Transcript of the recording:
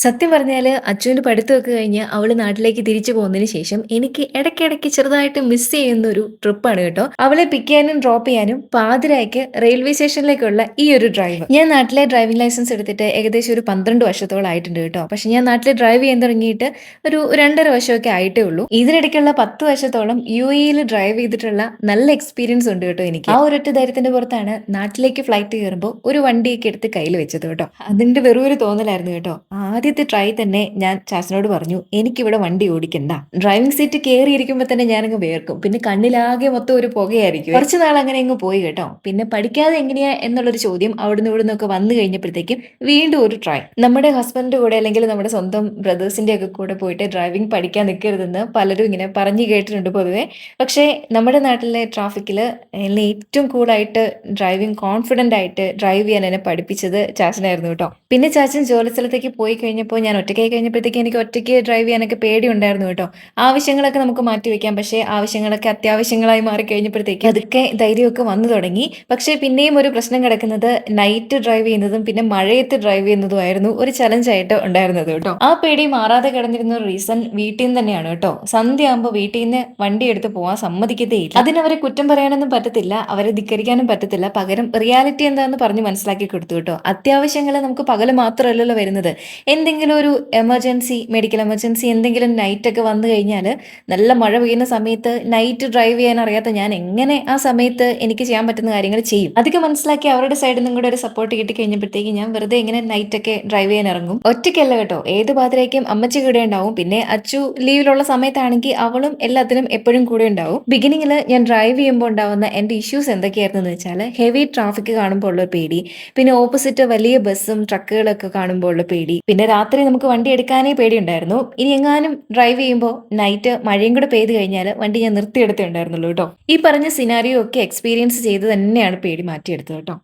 സത്യം പറഞ്ഞാല് അച്ചുവിന്റെ പഠിത്തമൊക്കെ കഴിഞ്ഞ് അവള് നാട്ടിലേക്ക് തിരിച്ചു പോകുന്നതിന് ശേഷം എനിക്ക് ഇടയ്ക്കിടയ്ക്ക് ചെറുതായിട്ട് മിസ് ചെയ്യുന്ന ഒരു ട്രിപ്പാണ് കേട്ടോ. അവളെ പിക്ക് ചെയ്യാനും ഡ്രോപ്പ് ചെയ്യാനും പാതിരായ്ക്ക് റെയിൽവേ സ്റ്റേഷനിലേക്കുള്ള ഈ ഒരു ഡ്രൈവ്. ഞാൻ നാട്ടിലെ ഡ്രൈവിംഗ് ലൈസൻസ് എടുത്തിട്ട് ഏകദേശം ഒരു 12 വർഷത്തോളം ആയിട്ടുണ്ട് കേട്ടോ. പക്ഷെ ഞാൻ നാട്ടിൽ ഡ്രൈവ് ചെയ്യാൻ തുടങ്ങിയിട്ട് ഒരു 2.5 വർഷമൊക്കെ ആയിട്ടേ ഉള്ളൂ. ഇതിനിടയ്ക്കുള്ള 10 വർഷത്തോളം UAE ഡ്രൈവ് ചെയ്തിട്ടുള്ള നല്ല എക്സ്പീരിയൻസ് ഉണ്ട് കേട്ടോ എനിക്ക്. ആ ഒരൊറ്റ ധൈര്യത്തിന്റെ പുറത്താണ് നാട്ടിലേക്ക് ഫ്ലൈറ്റ് കയറുമ്പോൾ ഒരു വണ്ടിയൊക്കെ എടുത്ത് കയ്യിൽ വെച്ചത് കേട്ടോ. അതിന്റെ വെറും ഒരു തോന്നലായിരുന്നു കേട്ടോ. ആദ്യത്തെ ട്രൈ തന്നെ ഞാൻ ചാച്ചനോട് പറഞ്ഞു, എനിക്കിവിടെ വണ്ടി ഓടിക്കണ്ട. ഡ്രൈവിംഗ് സീറ്റ് കയറിയിരിക്കുമ്പോൾ തന്നെ ഞാനങ്ങ് വേർക്കും. പിന്നെ കണ്ണിലാകെ മൊത്തം ഒരു പുകയായിരിക്കും. കുറച്ച് നാൾ അങ്ങനെ അങ്ങ് പോയി കേട്ടോ. പിന്നെ പഠിക്കാതെ എങ്ങനെയാ എന്നുള്ളൊരു ചോദ്യം അവിടുന്ന് ഇവിടുന്ന് ഒക്കെ വന്നു കഴിഞ്ഞപ്പോഴത്തേക്കും വീണ്ടും ഒരു ട്രൈ. നമ്മുടെ ഹസ്ബൻഡിന്റെ കൂടെ അല്ലെങ്കിൽ നമ്മുടെ സ്വന്തം ബ്രദേഴ്സിന്റെ ഒക്കെ കൂടെ പോയിട്ട് ഡ്രൈവിംഗ് പഠിക്കാൻ നിൽക്കരുതെന്ന് പലരും ഇങ്ങനെ പറഞ്ഞു കേട്ടിട്ടുണ്ട് പൊതുവെ. പക്ഷേ നമ്മുടെ നാട്ടിലെ ട്രാഫിക്കിൽ എന്നെ ഏറ്റവും കൂളായിട്ട് ഡ്രൈവിംഗ് കോൺഫിഡന്റ് ആയിട്ട് ഡ്രൈവ് ചെയ്യാൻ എന്നെ പഠിപ്പിച്ചത് ചാച്ചനായിരുന്നു കേട്ടോ. പിന്നെ ചാച്ചൻ ജോലി സ്ഥലത്തേക്ക് പോയി കഴിഞ്ഞപ്പോൾ ഞാൻ ഒറ്റയ്ക്കായി കഴിഞ്ഞപ്പോഴത്തേക്ക് എനിക്ക് ഒറ്റയ്ക്ക് ഡ്രൈവ് ചെയ്യാനൊക്കെ പേടിയുണ്ടായിരുന്നു കേട്ടോ. ആവശ്യങ്ങളൊക്കെ നമുക്ക് മാറ്റി വെക്കാം. പക്ഷേ ആവശ്യങ്ങളൊക്കെ അത്യാവശ്യങ്ങളായി മാറി കഴിഞ്ഞപ്പോഴത്തേക്ക് അതൊക്കെ ധൈര്യമൊക്കെ വന്നു തുടങ്ങി. പക്ഷേ പിന്നെയും ഒരു പ്രശ്നം കിടക്കുന്നത് നൈറ്റ് ഡ്രൈവ് ചെയ്യുന്നതും പിന്നെ മഴയത്ത് ഡ്രൈവ് ചെയ്യുന്നതുമായിരുന്നു ഒരു ചലഞ്ചായിട്ട് ഉണ്ടായിരുന്നത് കേട്ടോ. ആ പേടി മാറാതെ കിടന്നിരുന്ന ഒരു റീസൺ വീട്ടിൽ നിന്ന് തന്നെയാണ് കേട്ടോ. സന്ധ്യ ആകുമ്പോൾ വീട്ടിൽ നിന്ന് വണ്ടി എടുത്ത് പോകാൻ സമ്മതിക്കത്തേയില്ല. അതിനവരെ കുറ്റം പറയാനൊന്നും പറ്റത്തില്ല, അവരെ ധിക്കരിക്കാനും പറ്റത്തില്ല. പകരം റിയാലിറ്റി എന്താണെന്ന് പറഞ്ഞ് മനസ്സിലാക്കി കൊടുത്തു കേട്ടോ. അത്യാവശ്യങ്ങൾ നമുക്ക് പകല് മാത്രമല്ലല്ലോ വരുന്നത്. എന്തെങ്കിലും ഒരു എമർജൻസി, മെഡിക്കൽ എമർജൻസി എന്തെങ്കിലും നൈറ്റ് ഒക്കെ വന്നു കഴിഞ്ഞാൽ, നല്ല മഴ പെയ്യുന്ന സമയത്ത് നൈറ്റ് ഡ്രൈവ് ചെയ്യാൻ അറിയാത്ത ഞാൻ എങ്ങനെ ആ സമയത്ത് എനിക്ക് ചെയ്യാൻ പറ്റുന്ന കാര്യങ്ങൾ ചെയ്യും? അതൊക്കെ മനസ്സിലാക്കി അവരുടെ സൈഡിൽ നിന്നും കൂടെ ഒരു സപ്പോർട്ട് കിട്ടി കഴിഞ്ഞപ്പോഴത്തേക്ക് ഞാൻ വെറുതെ ഇങ്ങനെ നൈറ്റ് ഒക്കെ ഡ്രൈവ് ചെയ്യാൻ ഇറങ്ങും. ഒറ്റയ്ക്കല്ല കേട്ടോ, ഏത് പാതിരേക്കും അമ്മച്ചി കൂടെ ഉണ്ടാവും. പിന്നെ അച്ചു ലീവിലുള്ള സമയത്താണെങ്കിൽ അവളും എല്ലാത്തിനും എപ്പോഴും കൂടെ ഉണ്ടാവും. ബിഗിനിങ്ങിൽ ഞാൻ ഡ്രൈവ് ചെയ്യുമ്പോൾ ഉണ്ടാവുന്ന എന്റെ ഇഷ്യൂസ് എന്തൊക്കെയായിരുന്നു എന്ന് വെച്ചാൽ, ഹെവി ട്രാഫിക് കാണുമ്പോൾ ഉള്ള പേടി, പിന്നെ ഓപ്പോസിറ്റ് വലിയ ബസ്സും ട്രക്കുകളൊക്കെ കാണുമ്പോൾ ഉള്ള പേടി, പിന്നെ രാത്രി നമുക്ക് വണ്ടി എടുക്കാനേ പേടിയുണ്ടായിരുന്നു. ഇനി എങ്ങാനും ഡ്രൈവ് ചെയ്യുമ്പോൾ നൈറ്റ് മഴയും കൂടെ പെയ്ത് കഴിഞ്ഞാൽ വണ്ടി ഞാൻ നിർത്തിയെടുത്തേ ഉണ്ടായിരുന്നുള്ളൂ കേട്ടോ. ഈ പറഞ്ഞ സിനാരിയോ ഒക്കെ എക്സ്പീരിയൻസ് ചെയ്ത് തന്നെയാണ് പേടി മാറ്റിയെടുത്തത് കേട്ടോ.